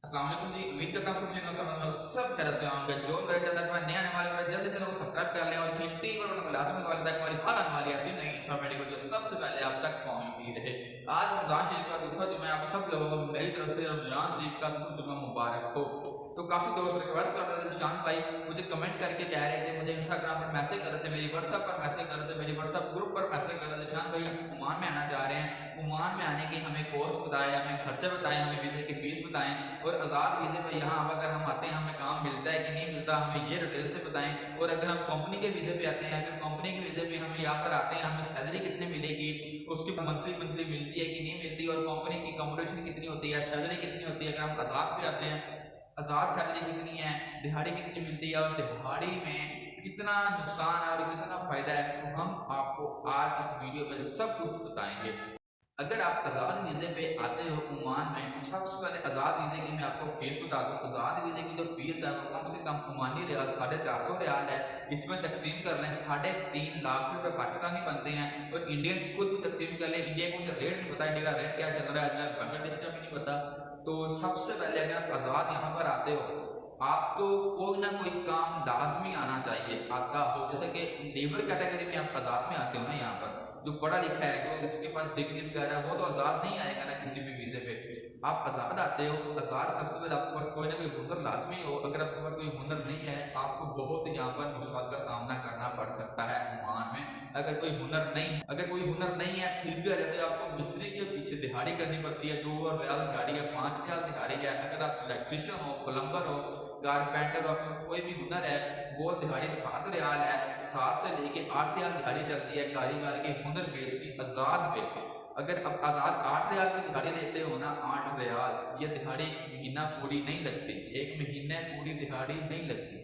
अस्सलाम वालेकुम जी, उम्मीद करता हूँ सब खैरियत से होंगे। जो मेरे चैनल पर नए आने वाले हैं जल्दी से सब्सक्राइब कर लें और घंटी पर बटन को लाजमी दबा लें ताकि हमारी हर आने वाली ऐसी नई इंफॉर्मेटिव वीडियो सबसे पहले आप तक पहुंचती रहे। आज रमजान शरीफ का दूसरा जुम्मा, आप सब लोगों को मेरी तरफ से रमजान शरीफ का दूसरा जुम्मा मुबारक हो। तो काफी दोस्त रिक्वेस्ट कर रहे थे, शान भाई मुझे कमेंट करके कह रहे थे, मुझे इंस्टाग्राम पर मैसेज कर रहे थे, मेरी व्हाट्सएप पर मैसेज कर रहे थे, मेरी व्हाट्सएप ग्रुप पर मैसेज कर रहे थे, शान भाई ओमान में आना चाह रहे हैं, ओमान में आने की हमें कॉस्ट बताएं, हमें खर्चे बताएं, हमें वीजे की फीस बताएं और आज़ाद वीजे पर यहाँ अगर हम आते हैं हमें काम मिलता है कि नहीं मिलता, हमें ये डिटेल से बताएं। और अगर हम कंपनी के वीजे पे आते हैं, अगर कंपनी के वीजे पे हम यहाँ पर आते हैं, हमें सैलरी कितनी मिलेगी, उसकी मंथली मिलती है कि नहीं मिलती, और कंपनी की कम्पोजिशन कितनी होती है, सैलरी कितनी होती है। अगर हम आज़ाद से आते हैं, आज़ाद सैलरी कितनी है, दिहाड़ी कितनी मिलती है और दिहाड़ी में कितना नुकसान है और कितना फायदा है, तो हम आपको आज इस वीडियो में सब कुछ बताएंगे। अगर आप आज़ाद वीज़े पे आते हो ओमान में, तो सबसे पहले आज़ाद वीज़े की मैं आपको फीस बता दूं। आज़ाद वीज़े की जो फीस है वो कम से कम ओमानी रियाल 450 रियाल है। इसमें तकसीम कर लें 3.5 लाख रुपए पाकिस्तानी बनते हैं, और इंडियन खुद भी तकसीम कर लें। इंडिया को मुझे रेट नहीं पता, इंडिया का रेट क्या चल रहा है, बांग्लादेश का भी नहीं पता। तो सबसे पहले अगर आप आज़ाद यहाँ पर आते हो, आपको कोई ना कोई काम लाजमी आना चाहिए, आता हो। जैसे कि लेबर कैटेगरी में आप आज़ाद में आते हो ना, यहाँ पर जो पढ़ा लिखा है, जो जिसके पास डिग्री वगैरह है, वो तो आज़ाद नहीं आएगा ना किसी भी वीज़े पे। आप आज़ाद आते हो, आज़ाद सबसे पहले आपके पास कोई ना कोई हुनर लाजमी हो। अगर आपके पास कोई हुनर नहीं है, आपको बहुत यहाँ पर मुश्किल का सामना करना पड़ सकता है ओमान में। अगर कोई हुनर नहीं है फिर भी आ जाते हो, आपको मिस्त्री के पीछे दिहाड़ी करनी पड़ती है। 2 रियाल दिहाड़ी है, 5 रियाल दिहाड़ी है। अगर आप इलेक्ट्रीशियन हो, प्लम्बर हो, कारपेंटर हो, कोई भी हुनर है, वो दिहाड़ी 7 रियाल है। 7 से लेके 8 रियाल दिहाड़ी चलती है कारीगर के हुनर बेस की आज़ाद पे। अगर अब आज़ाद 8 रियाल की दिहाड़ी लेते हो ना, 8 रियाल, ये दिहाड़ी महीना पूरी नहीं लगती, एक महीने पूरी दिहाड़ी नहीं लगती।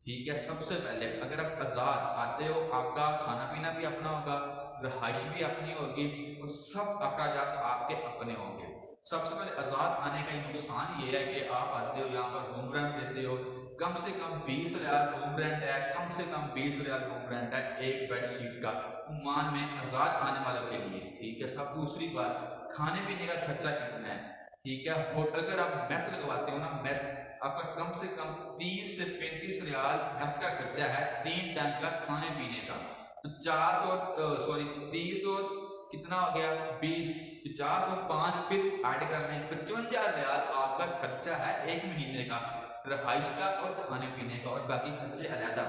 ठीक है, सबसे पहले अगर आप आज़ाद आते हो, आपका खाना पीना भी अपना होगा, रहाइश भी अपनी होगी, और सब अखराजात आपके अपने होंगे। सबसे पहले आज़ाद आने का नुकसान ये है कि आप आते हो, यहाँ पर रूम रेंट देते हो, कम से कम 20 रियाल रूम रेंट है, कम से कम 20 रियाल रूम रेंट है एक बेड शीट का ओमान में आज़ाद आने वालों के लिए। ठीक है, सब दूसरी बात, खाने पीने का खर्चा कितना है। ठीक है, होटल अगर आप मेस लगवाते हो ना, मेस आपका कम से कम 30 से 35 रियाल मेस का खर्चा है, 3 टाइम का खाने पीने का। तो 30 और कितना हो गया 20, 50 और 5 फिर ऐड कर रहे हैं, 55 रियाल आपका खर्चा है एक महीने का, रहाइश का और खाने पीने का, और बाकी खर्चे अलहदा।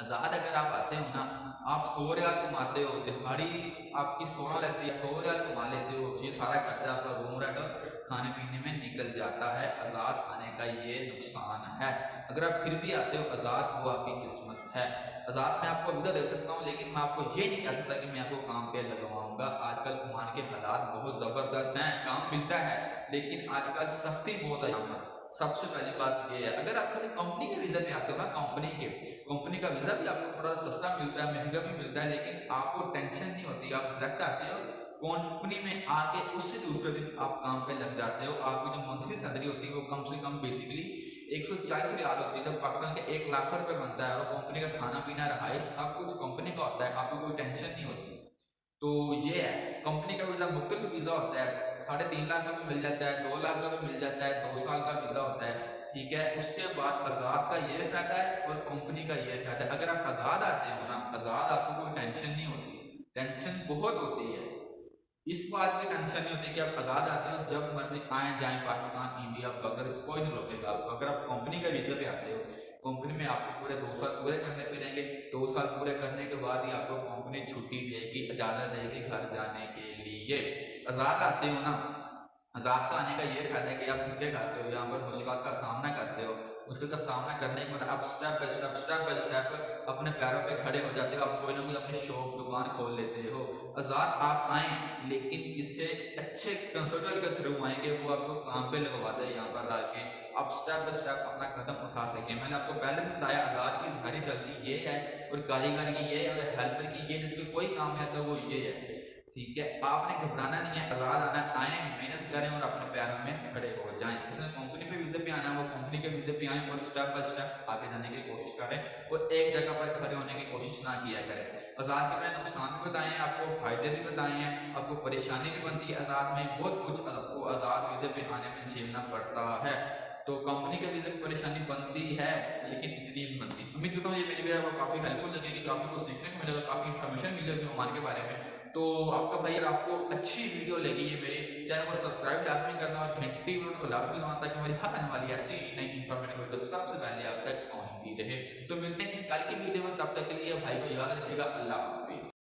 आज़ाद अगर आप आते हो ना, आप 100 रियाल कमाते हो, दिहाड़ी आपकी 16 लगती है, 100 रियाल कमा लेते हो, ये सारा खर्चा आपका रूम रेंट और खाने पीने में निकल जाता है। आज़ाद आने का ये नुकसान है। अगर आप फिर भी आते हो आज़ाद, वो आपकी किस्मत है। आज़ाद मैं आपको वीज़ा दे सकता हूँ, लेकिन मैं आपको ये नहीं कह सकता कि मैं आपको काम पे लगवाऊंगा। आजकल ओमान के हालात बहुत ज़बरदस्त हैं, काम मिलता है लेकिन आजकल सख्ती बहुत है यहाँ पर। सबसे पहली बात ये है, अगर आप किसी कंपनी के वीज़ा पे आते हो ना, कंपनी का वीज़ा भी आपको थोड़ा सस्ता मिलता है, महंगा भी मिलता है, लेकिन आपको टेंशन नहीं होती। आप डायरेक्ट आते हो कंपनी में, आके उससे दूसरे दिन आप काम पे लग जाते हो। आपकी जो मंथली सैलरी होती है वो कम से कम बेसिकली 140 रियाल होती है, जब पाकिस्तान के 1 लाख रुपए बनता है, और कंपनी का खाना पीना रहाइश सब कुछ कंपनी का होता है, आपको कोई टेंशन नहीं होती। तो ये है, कंपनी का वीज़ा मुख्तलिफ वीज़ा होता है, 3.5 लाख का भी मिल जाता है, 2 लाख का भी मिल जाता है, 2 साल का वीज़ा होता है। ठीक है, उसके बाद आज़ाद का ये फायदा है और कंपनी का ये फायदा है। अगर आप आज़ाद आते हो ना, आज़ाद आपको कोई टेंशन नहीं होती, टेंशन बहुत होती है। इस बात की टेंशन नहीं होती कि आप आज़ाद आते हो, जब मर्जी आए जाएं पाकिस्तान, इंडिया, बगैर कोई नहीं रोकेगा आपको। अगर आप कंपनी का वीज़ा पे आते हो, कंपनी में आपको पूरे 2 साल पूरे करने पड़ेंगे। 2 साल पूरे करने के बाद ही आपको कंपनी छुट्टी देगी, इजाज़त देगी घर जाने के लिए। आज़ाद आते हो ना, आज़ाद का आने का ये फायदा है कि आप धक्के खाते हो, यहाँ पर मुश्किल का सामना करते हो, मुश्किल का सामना करने के बाद आप स्टेप बाय स्टेप अपने पैरों पे खड़े हो जाते हो, आप कोई ना कोई अपनी शॉप दुकान खोल लेते हो। आज़ाद आप आए, लेकिन इससे अच्छे कंसल्टेंट के थ्रू आएंगे, वो आपको काम पे लगवाते हैं, यहाँ पर ला के आप स्टेप बाय स्टेप अपना कदम उठा सकें। मैंने आपको पहले भी बताया आज़ाद की दिहाड़ी चलती ये है, और कारीगर की ये है, और हेल्पर की ये, जिसको कोई काम नहीं आता वो ये है। ठीक है, आपने घबराना नहीं है, आज़ाद आना, आए, मेहनत करें और अपने पैरों में खड़े हो जाएं। जिसने कंपनी पे वीज़े पे आना है वो कंपनी के वीज़े पे आए और स्टेप बाय स्टेप आगे जाने की कोशिश करें, और एक जगह पर खड़े होने की कोशिश ना किया करें। आज़ाद के मैंने नुकसान भी बताए हैं, आपको फायदे भी बताए हैं, आपको परेशानी भी बनती है आज़ाद में, बहुत कुछ आपको आज़ाद वीज़े पे आने में झेलना पड़ता है। तो कंपनी के वीज़े की परेशानी बनती है, लेकिन इतनी नहीं बनती। उम्मीद करता हूँ ये मेरी वीडियो आपको काफ़ी हेल्पफुल लगेगी, काफ़ी कुछ सीखने को मिलेगा, काफ़ी इन्फॉर्मेशन मिलेगी ओमान के बारे में। तो आपका भाई, अगर आपको अच्छी वीडियो लगी ये मेरी, चैनल को सब्सक्राइब लाजमी करना और घंटी बटन को लाजमी दबाना, ताकि हमारी हर आने वाली ऐसी नई इन्फॉर्मेटिव वीडियो सबसे पहले आप तक पहुंचती रहे। तो मिलते हैं किसी कल की वीडियो में, तब तक के लिए भाई को याद रखिएगा। अल्लाह हाफिज़।